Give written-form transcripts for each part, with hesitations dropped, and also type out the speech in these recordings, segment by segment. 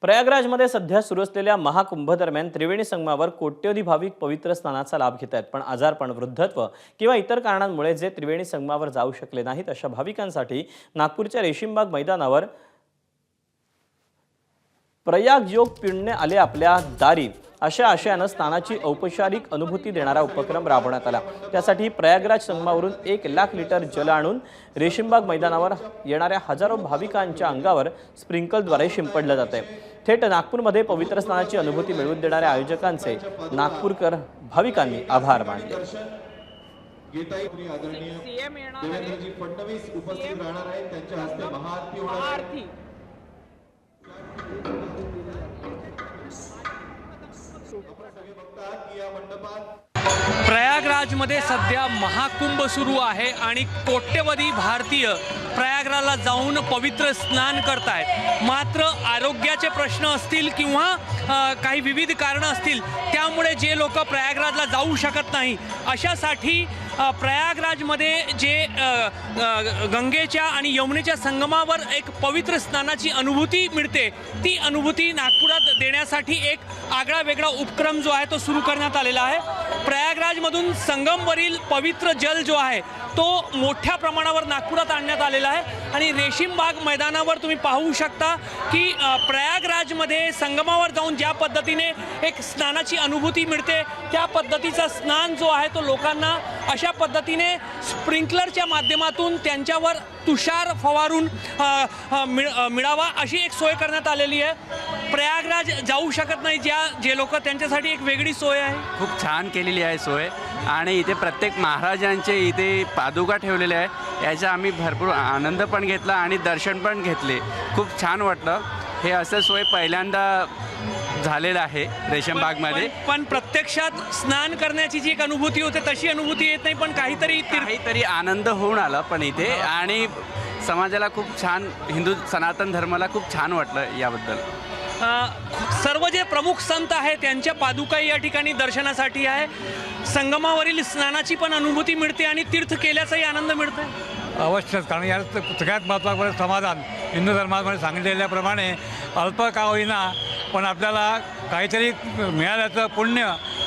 प्रयागराजमध्ये सध्या सुरू असलेल्या महाकुंभ दरम्यान त्रिवेणी संगमावर कोट्यवधी भाविक पवित्र स्नानाचा लाभ घेत आहेत। पण आजारपण, वृद्धत्व किंवा इतर कारणांमुळे जे त्रिवेणी संगमावर जाऊ शकले नाहीत अशा भाविकांसाठी नागपूरच्या रेशीमबाग मैदानावर प्रयाग योग पिंडने आले आपल्या दारी अशा आशयानं स्नानाची औपचारिक अनुभूती देणारा उपक्रम राबवण्यात आला। त्यासाठी प्रयागराज संगमावरून 1 लाख लिटर जल आणून रेशीमबाग मैदानावर येणाऱ्या हजारो भाविकांच्या अंगावर स्प्रिंकलद्वारे शिंपडलं जाते। थेट नागपूरमध्ये पवित्र स्नानाची अनुभूती मिळवून देणाऱ्या आयोजकांचे नागपूरकर भाविकांनी आभार मानले। देवेंद्रजी फडणवीस उपस्थित राहणार आहेत, त्यांच्या हस्ते महाआरती होणार आहे। प्रयागराजमध्ये सध्या महाकुंभ सुरू आहे आणि कोट्यवधी भारतीय प्रयागराजला जाऊन पवित्र स्नान करतायत। मात्र आरोग्याचे प्रश्न असतील किंवा काही विविध कारणं असतील त्यामुळे जे लोक प्रयागराजला जाऊ शकत नाही अशासाठी प्रयागराजमध्ये जे गंगेच्या आणि यमुनेच्या संगमावर एक पवित्र स्नानाची अनुभूती मिळते, ती अनुभूती नागपुरात देण्यासाठी एक आगळा वेगळा उपक्रम जो आहे तो सुरू करण्यात आलेला आहे। प्रयागराजमधून संगमवरील पवित्र जल जो आहे तो मोठ्या प्रमाणावर नागपुरात आणण्यात आलेला आहे आणि रेशीमबाग मैदानावर तुम्ही पाहू शकता की प्रयागराजमध्ये संगमावर जाऊन ज्या पद्धतीने एक स्नानाची अनुभूती मिळते त्या पद्धतीचा स्नान जो आहे तो लोकांना अशा पद्धतीने स्प्रिंकलरच्या माध्यमातून त्यांच्यावर तुषार फवारून मिळावा अशी एक सोय करण्यात आलेली आहे। प्रयागराज जाऊ शकत नाही जे लोक त्यांच्यासाठी एक वेगळी सोय आहे, खूप छान केलेली आहे सोय आणि इथे प्रत्येक महाराजांचे इथे पादुका ठेवलेले आहे, याचा आम्ही भरपूर आनंद पण घेतला आणि दर्शन पण घेतले। खूप छान वाटलं। हे असं सोय पहिल्यांदा झालेलं आहे रेशीमबागमध्ये। पण प्रत्यक्षात स्नान करण्याची जी एक अनुभूती होते तशी अनुभूती येत नाही, पण काहीतरी आनंद होऊन आला पण इथे आणि समाजाला खूप छान, हिंदू सनातन धर्माला खूप छान वाटलं याबद्दल। सर्व जे प्रमुख संत आहेत त्यांच्या पादुका या ठिकाणी दर्शनासाठी आहे। संगमावरील स्नानाची पण अनुभूती मिळते आणि तीर्थ केल्याचाही आनंद मिळतो। अवश्यच, कारण या सगळ्यात महत्त्वाचं समाधान हिंदू धर्मामध्ये सांगितलेल्याप्रमाणे अल्प का होईना पण आपल्याला काहीतरी मिळाल्याचं पुण्य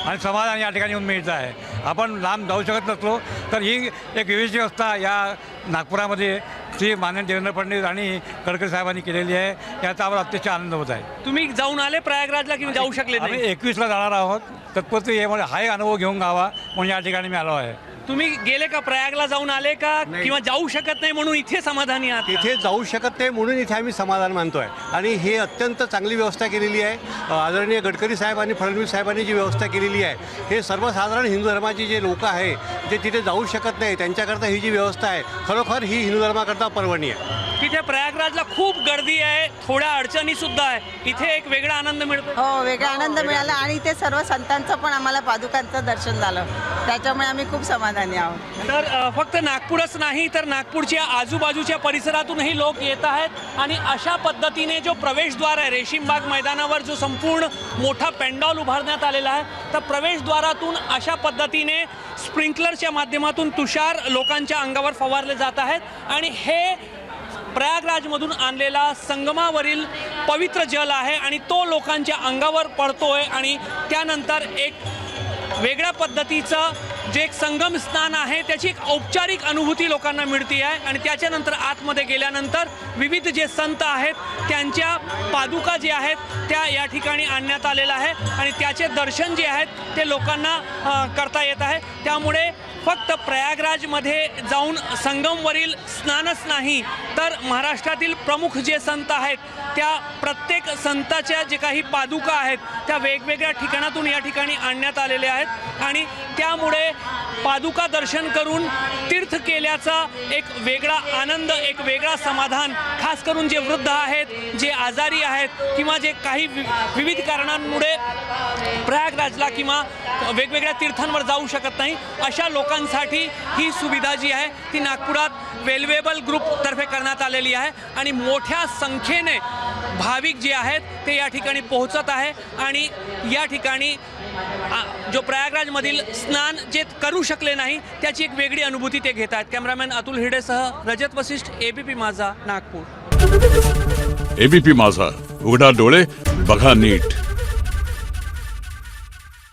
आणि समाधान या ठिकाणी येऊन मिळतं आहे। आपण लांब जाऊ शकत नसलो तर ही एक विशेष व्यवस्था या नागपुरामध्ये श्री माननीय देवेंद्र फडणवीस आणि गडकरी साहेबांनी केलेली आहे, याचा आम्हाला अतिशय आनंद होत आहे। तुम्ही जाऊन आले प्रयागराजला किंवा जाऊ शकले नाही? आम्ही 21ला जाणार आहोत, तत्पूर्वी यामुळे हा अनुभव घेऊन गावा म्हणून या ठिकाणी मी आलो आहे। तुम्ही गेले का प्रयागला जाऊन आले का किंवा जाऊ शकत नाही म्हणून इथे समाधानी आहात? इथे जाऊ शकत नाही म्हणून इथे आम्ही समाधान मानतो आहे आणि हे अत्यंत चांगली व्यवस्था केलेली आहे। आदरणीय गडकरी साहेब आणि फडणवीस साहेबांनी जी व्यवस्था केलेली आहे, हे सर्वसाधारण हिंदू धर्माची जे लोक आहे जे तिथे जाऊ शकत नाही त्यांच्याकरता ही जी व्यवस्था आहे खरोखर ही हिंदू धर्माकरता पर्वणी आहे। तिथे प्रयागराजला खूप गर्दी आहे, थोड्या अडचणी सुद्धा आहे, इथे एक वेगळा आनंद मिळतो। हो, वेगळा आनंद मिळाला आणि इथे सर्व संतांचं पण आम्हाला पादुकांचं दर्शन झालं, त्याच्यामुळे आम्ही खूप समाधानी आहोत। तर फक्त नागपूरच नाही तर नागपूरच्या आजूबाजूच्या परिसरातूनही लोक येत आहेत आणि अशा पद्धतीने जो प्रवेशद्वार आहे रेशीमबाग मैदानावर जो संपूर्ण मोठा पेंडॉल उभारण्यात आलेला आहे तर प्रवेशद्वारातून अशा पद्धतीने स्प्रिंकलरच्या माध्यमातून तुषार लोकांच्या अंगावर फवारले जात आहेत आणि हे प्रयागराजमधून आणलेला संगमावरील पवित्र जल आहे आणि तो लोकांच्या अंगावर पडतोय आणि त्यानंतर एक वेगळ्या पद्धतीचं जे एक संगम स्नान आहे त्याची एक औपचारिक अनुभूती लोकांना मिळते आहे आणि त्याच्यानंतर आतमध्ये गेल्यानंतर विविध जे संत आहेत त्यांच्या पादुका जे आहेत त्या या ठिकाणी आणण्यात आलेला आहे आणि त्याचे दर्शन जे आहेत ते लोकांना करता येत आहे। त्यामुळे फक्त प्रयागराजमध्ये जाऊन संगमवरील स्नानच नाही तर महाराष्ट्रातील प्रमुख जे संत आहेत त्या प्रत्येक संताच्या जे काही पादुका आहेत त्या वेगवेगळ्या ठिकाणातून या ठिकाणी आणण्यात आलेल्या आहेत आणि त्यामुळे पादुका दर्शन करून तीर्थ केल्याचा एक वेगळा आनंद, एक वेगळा समाधान, खास करून जे वृद्ध आहेत, जे आजारी आहेत किंवा जे काही विविध कारणांमुळे प्रयागराजला किंवा वेगवेगळ्या तीर्थांवर जाऊ शकत नाही अशा लोकांसाठी ही सुविधा जी आहे ती नागपुरात वेल्युएबल ग्रुपतर्फे करण्यात आलेली आहे आणि मोठ्या संख्येने भाविक जे आहेत ते या ठिकाणी पोहोचत आहे आणि या ठिकाणी जो प्रयागराजमधील स्नान जे करू शकले नाही त्याची एक वेगळी अनुभूती ते घेत आहेत। कॅमेरामॅन अतुल हिडेसह रजत वशिष्ठ, एबीपी माझा, नागपूर। एबीपी माझा, उघडा डोळे बघा नीट.